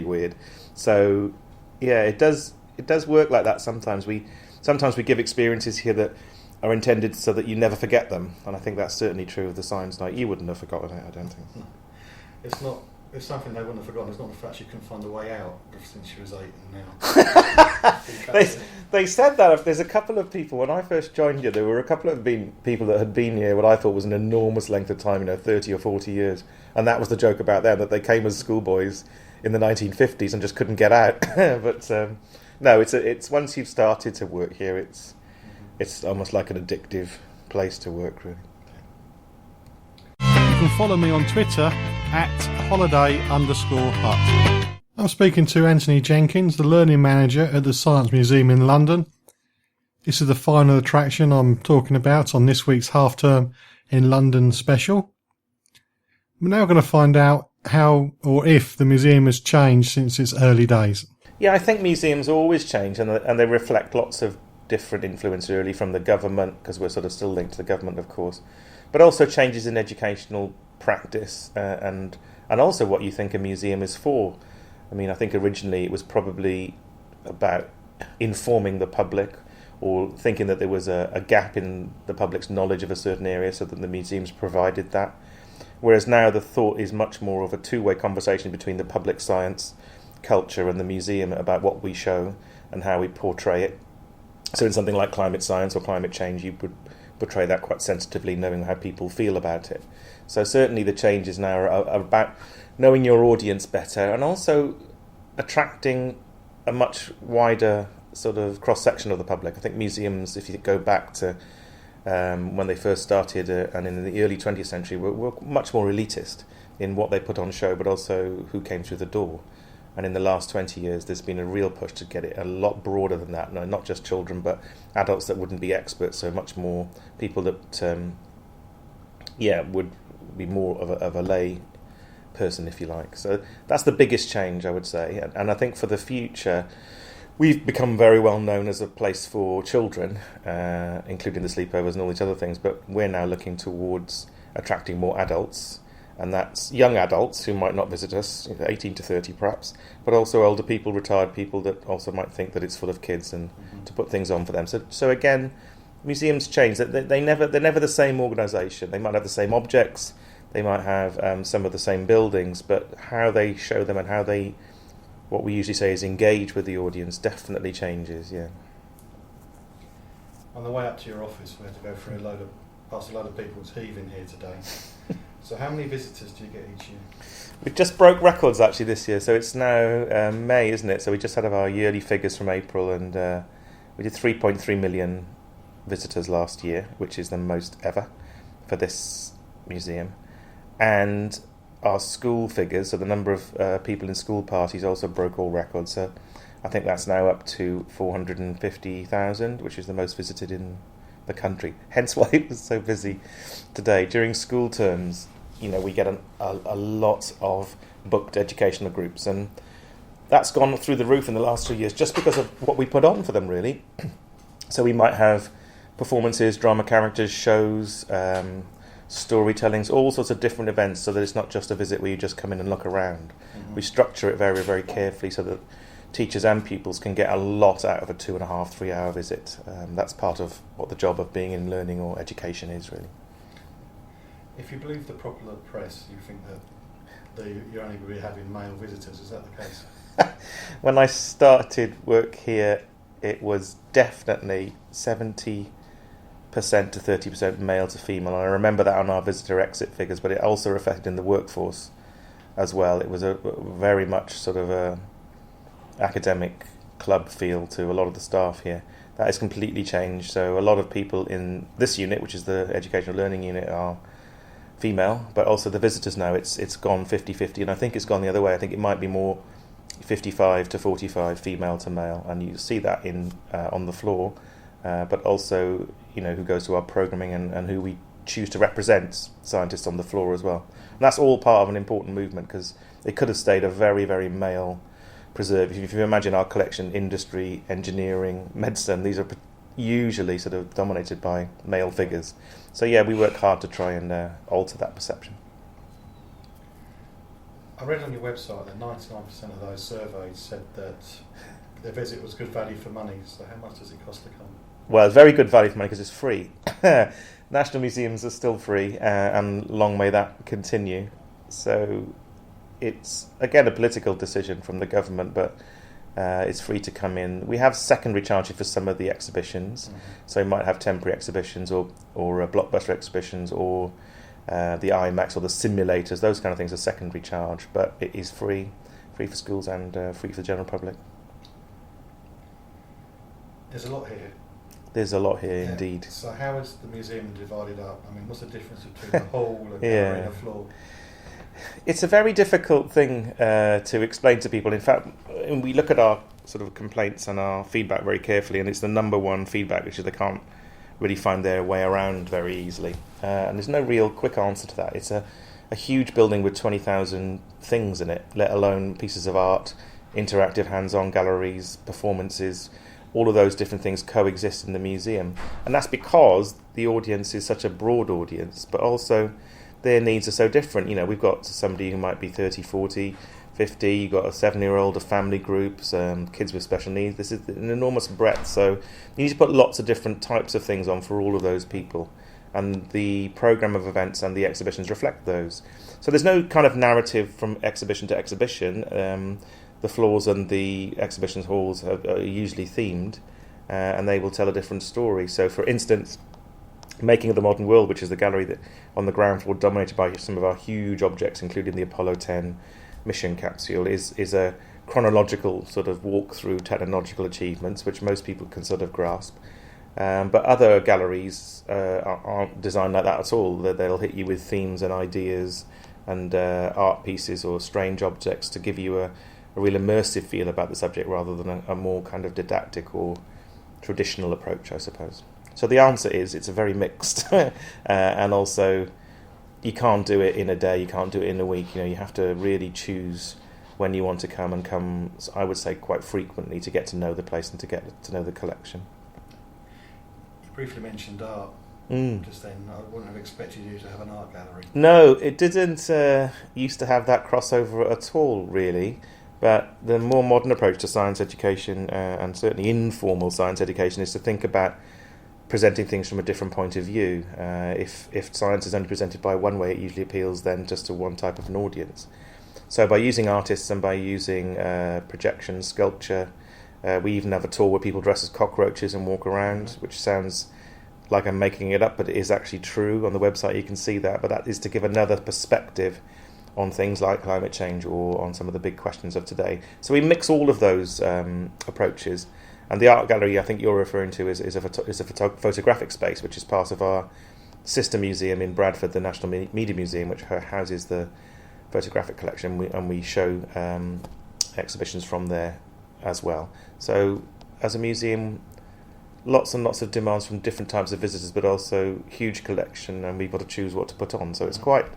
weird. So yeah, it does work like that sometimes. We give experiences here that are intended so that you never forget them, and I think that's certainly true of the science night. You wouldn't have forgotten it, I don't think. It's something they wouldn't have forgotten. It's not the fact she couldn't find a way out since she was 8 and now. They said that. There's a couple of people, when I first joined here, there were a couple of people that had been here what I thought was an enormous length of time, 30 or 40 years. And that was the joke about them, that they came as schoolboys in the 1950s and just couldn't get out. But no, it's once you've started to work here, it's almost like an addictive place to work, really. You can follow me on Twitter @holiday_hut. I'm speaking to Anthony Jenkins, the Learning Manager at the Science Museum in London. This is the final attraction I'm talking about on this week's Half-Term in London special. We're now going to find out how or if the museum has changed since its early days. Yeah, I think museums always change, and they reflect lots of different influence, really, from the government, because we're sort of still linked to the government, of course, but also changes in educational practice and also what you think a museum is for. I mean, I think originally it was probably about informing the public, or thinking that there was a gap in the public's knowledge of a certain area, so that the museums provided that. Whereas now the thought is much more of a two-way conversation between the public science culture and the museum about what we show and how we portray it. So in something like climate science or climate change, you would portray that quite sensitively, knowing how people feel about it. So certainly the changes now are about knowing your audience better, and also attracting a much wider sort of cross-section of the public. I think museums, if you go back to when they first started and in the early 20th century, were much more elitist in what they put on show, but also who came through the door. And in the last 20 years, there's been a real push to get it a lot broader than that. No, not just children, but adults that wouldn't be experts, so much more people that, would be more of a lay person, if you like. So that's the biggest change, I would say. And I think for the future, we've become very well known as a place for children, including the sleepovers and all these other things, but we're now looking towards attracting more adults, and that's young adults who might not visit us, 18 to 30 perhaps, but also older people, retired people that also might think that it's full of kids, and to put things on for them. So again, museums change. They're never the same organisation. They might have the same objects, they might have some of the same buildings, but how they show them and how they, what we usually say is engage with the audience, definitely changes, yeah. On the way up to your office, we had to go through past a load of people. It's heaving here today. So how many visitors do you get each year? We just broke records actually this year, so it's now May, isn't it? So we just had our yearly figures from April, and we did 3.3 million visitors last year, which is the most ever for this museum. And our school figures, so the number of people in school parties, also broke all records. So I think that's now up to 450,000, which is the most visited in the country. Hence why it was so busy today. During school terms, we get a lot of booked educational groups, and that's gone through the roof in the last 2 years just because of what we put on for them, really. So we might have performances, drama characters, shows, storytellings, all sorts of different events, so that it's not just a visit where you just come in and look around. We structure it very, very carefully so that teachers and pupils can get a lot out of a 2.5, 3 hour visit. That's part of what the job of being in learning or education is, really. If you believe the popular press, you think that you're only going to be having male visitors, is that the case? When I started work here, it was definitely 70% to 30% male to female. And I remember that on our visitor exit figures, but it also reflected in the workforce as well. It was a very much sort of a academic club feel to a lot of the staff here. That has completely changed. So a lot of people in this unit, which is the educational learning unit, are female, but also the visitors now, it's gone 50-50, and I think it's gone the other way. I think it might be more 55 to 45 female to male, and you see that in on the floor, but also who goes to our programming and who we choose to represent scientists on the floor as well. And that's all part of an important movement, because it could have stayed a very, very male preserve. If you imagine our collection, industry, engineering, medicine, these are usually sort of dominated by male figures. So yeah, we work hard to try and alter that perception. I read on your website that 99% of those surveyed said that their visit was good value for money. So how much does it cost to come? Well, it's very good value for money because it's free. National museums are still free, and long may that continue. So it's, again, a political decision from the government, but it's free to come in. We have secondary charges for some of the exhibitions. Mm-hmm. So we might have temporary exhibitions or blockbuster exhibitions or the IMAX or the simulators. Those kind of things are secondary charge, but it is free for schools and free for the general public. There's a lot here. There's a lot here, indeed. So how is the museum divided up? I mean, what's the difference between the hall, a gallery and a floor? It's a very difficult thing to explain to people. In fact, we look at our sort of complaints and our feedback very carefully, and it's the number one feedback, which is they can't really find their way around very easily. And there's no real quick answer to that. It's a huge building with 20,000 things in it, let alone pieces of art, interactive hands-on galleries, performances. All of those different things coexist in the museum. And that's because the audience is such a broad audience, but also their needs are so different. You know, we've got somebody who might be 30, 40, 50, you've got a 7-year-old, a family groups, kids with special needs. This is an enormous breadth, so you need to put lots of different types of things on for all of those people. And the programme of events and the exhibitions reflect those. So there's no kind of narrative from exhibition to exhibition. The floors and the exhibitions halls are usually themed, and they will tell a different story. So, for instance, Making of the Modern World, which is the gallery that on the ground floor dominated by some of our huge objects, including the Apollo 10 mission capsule, is a chronological sort of walk through technological achievements, which most people can sort of grasp. But other galleries aren't designed like that at all. They'll hit you with themes and ideas and art pieces or strange objects to give you a real immersive feel about the subject rather than a more kind of didactic or traditional approach, I suppose. So the answer is it's a very mixed, and also you can't do it in a day, you can't do it in a week. You know, you have to really choose when you want to come, and come, I would say, quite frequently to get to know the place and to get to know the collection. You briefly mentioned art. Just then, I wouldn't have expected you to have an art gallery. No, it didn't used to have that crossover at all, really. But the more modern approach to science education, and certainly informal science education, is to think about presenting things from a different point of view. If science is only presented by one way, it usually appeals then just to one type of an audience. So by using artists and by using projection, sculpture, we even have a tour where people dress as cockroaches and walk around, which sounds like I'm making it up, but it is actually true. On the website you can see that, but that is to give another perspective on things like climate change or on some of the big questions of today. So we mix all of those approaches. And the art gallery I think you're referring to is a photographic space, which is part of our sister museum in Bradford, the National Media Museum, which houses the photographic collection, and we show exhibitions from there as well. So as a museum, lots and lots of demands from different types of visitors, but also huge collection, and we've got to choose what to put on. So it's quite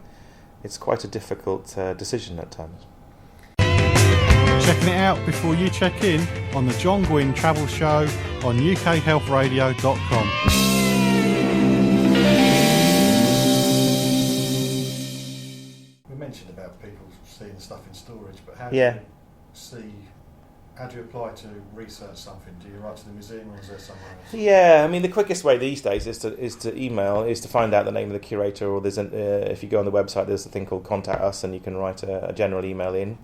a difficult decision at times. Checking it out before you check in on the John Guinn Travel Show on ukhealthradio.com. We mentioned about people seeing stuff in storage, but how do you apply to research something? Do you write to the museum, or is there somewhere else? Yeah, I mean, the quickest way these days is to email, is to find out the name of the curator, or there's if you go on the website, there's a thing called Contact Us, and you can write a general email in,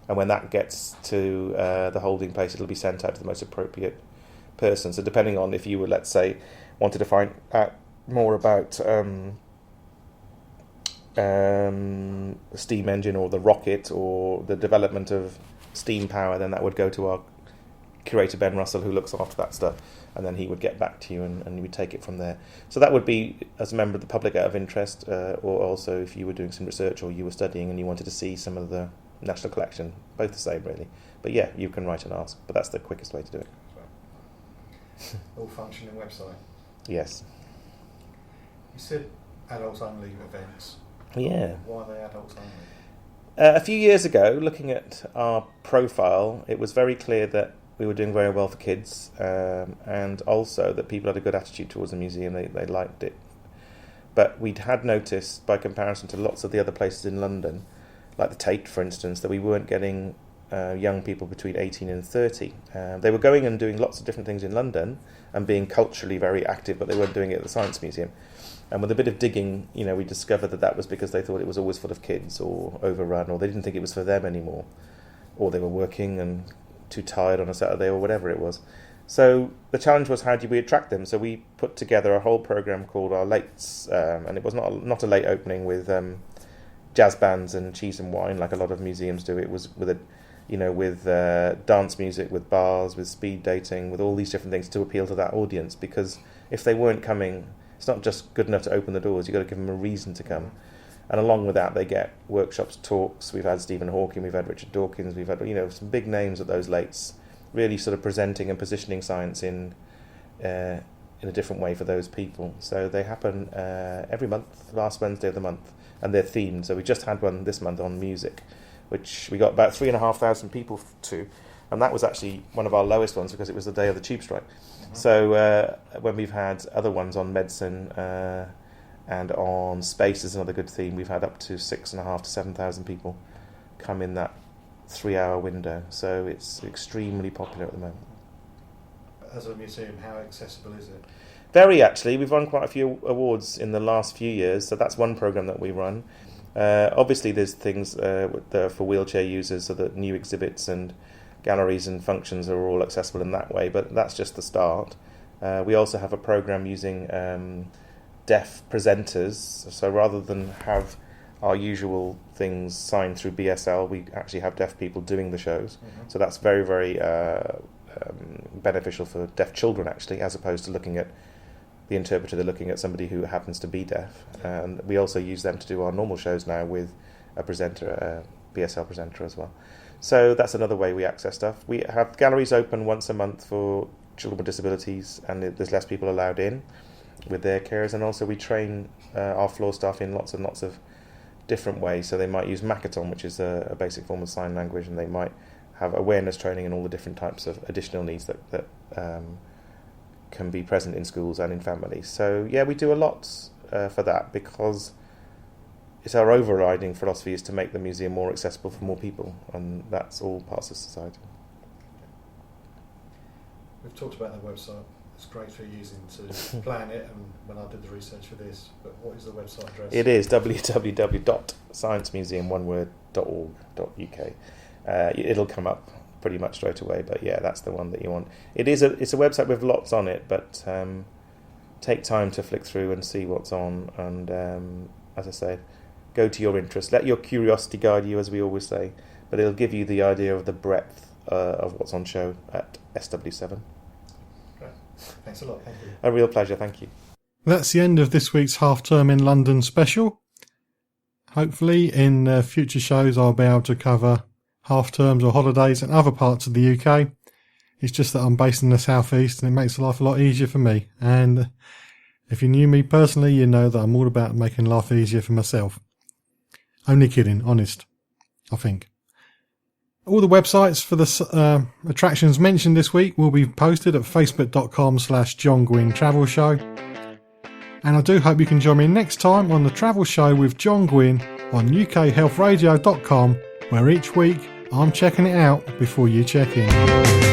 and when that gets to the holding place, it'll be sent out to the most appropriate person. So depending on if you were, let's say, wanted to find out more about the steam engine or the rocket or the development of steam power, then that would go to our curator Ben Russell, who looks after that stuff, and then he would get back to you and you would take it from there. So that would be as a member of the public out of interest, or also if you were doing some research or you were studying and you wanted to see some of the national collection, both the same really. But yeah, you can write and ask, but that's the quickest way to do it. All functioning website. Yes. You said adults only events. Yeah. Why are they adults only? A few years ago, looking at our profile, it was very clear that we were doing very well for kids, and also that people had a good attitude towards the museum. They liked it. But we'd had noticed, by comparison to lots of the other places in London, like the Tate, for instance, that we weren't getting young people between 18 and 30. They were going and doing lots of different things in London and being culturally very active, but they weren't doing it at the Science Museum. And with a bit of digging, we discovered that was because they thought it was always full of kids or overrun, or they didn't think it was for them anymore, or they were working and too tired on a Saturday or whatever it was. So the challenge was, how do we attract them? So we put together a whole program called our Lates, and it was not a late opening with jazz bands and cheese and wine like a lot of museums do. It was with dance music, with bars, with speed dating, with all these different things to appeal to that audience. Because if they weren't coming, it's not just good enough to open the doors. You've got to give them a reason to come. And along with that, they get workshops, talks. We've had Stephen Hawking, we've had Richard Dawkins, we've had some big names at those Lates, really sort of presenting and positioning science in a different way for those people. So they happen every month, last Wednesday of the month, and they're themed. So we just had one this month on music, which we got about 3,500 people to, and that was actually one of our lowest ones because it was the day of the tube strike. Mm-hmm. So when we've had other ones on medicine and on space is another good theme, we've had up to 6,500 to 7,000 people come in that 3-hour window. So it's extremely popular at the moment. As a museum, how accessible is it? Very, actually. We've won quite a few awards in the last few years, so that's one program that we run. Obviously, there's things for wheelchair users, so that new exhibits and galleries and functions are all accessible in that way, but that's just the start. We also have a program using deaf presenters, so rather than have our usual things signed through BSL, we actually have deaf people doing the shows. Mm-hmm. So that's very, very beneficial for deaf children, actually, as opposed to looking at the interpreter. They're looking at somebody who happens to be deaf. And we also use them to do our normal shows now with a presenter, a BSL presenter as well. So that's another way we access stuff. We have galleries open once a month for children with disabilities, and there's less people allowed in with their carers. And also we train our floor staff in lots and lots of different ways. So they might use Makaton, which is a basic form of sign language, and they might have awareness training and all the different types of additional needs that can be present in schools and in families. So yeah, we do a lot for that, because it's our overriding philosophy is to make the museum more accessible for more people, and that's all parts of society. We've talked about the website. It's great for using to plan it, and when I did the research for this, but what is the website address? It is www.sciencemuseum1word.org.uk. It'll come up pretty much straight away, but yeah, that's the one that you want. It's a website with lots on it, but take time to flick through and see what's on, and as I say, go to your interest. Let your curiosity guide you, as we always say, but it'll give you the idea of the breadth of what's on show at SW7. Great. Thanks a lot. Thank you. A real pleasure. Thank you. That's the end of this week's Half Term in London special. Hopefully in future shows I'll be able to cover half terms or holidays in other parts of the UK. It's just that I'm based in the southeast, and it makes life a lot easier for me. And if you knew me personally, you know that I'm all about making life easier for myself. Only kidding, honest, I think. All the websites for the attractions mentioned this week will be posted at facebook.com/John Guinn Travel Show. And I do hope you can join me next time on the Travel Show with John Guinn on ukhealthradio.com, where each week I'm checking it out before you check in.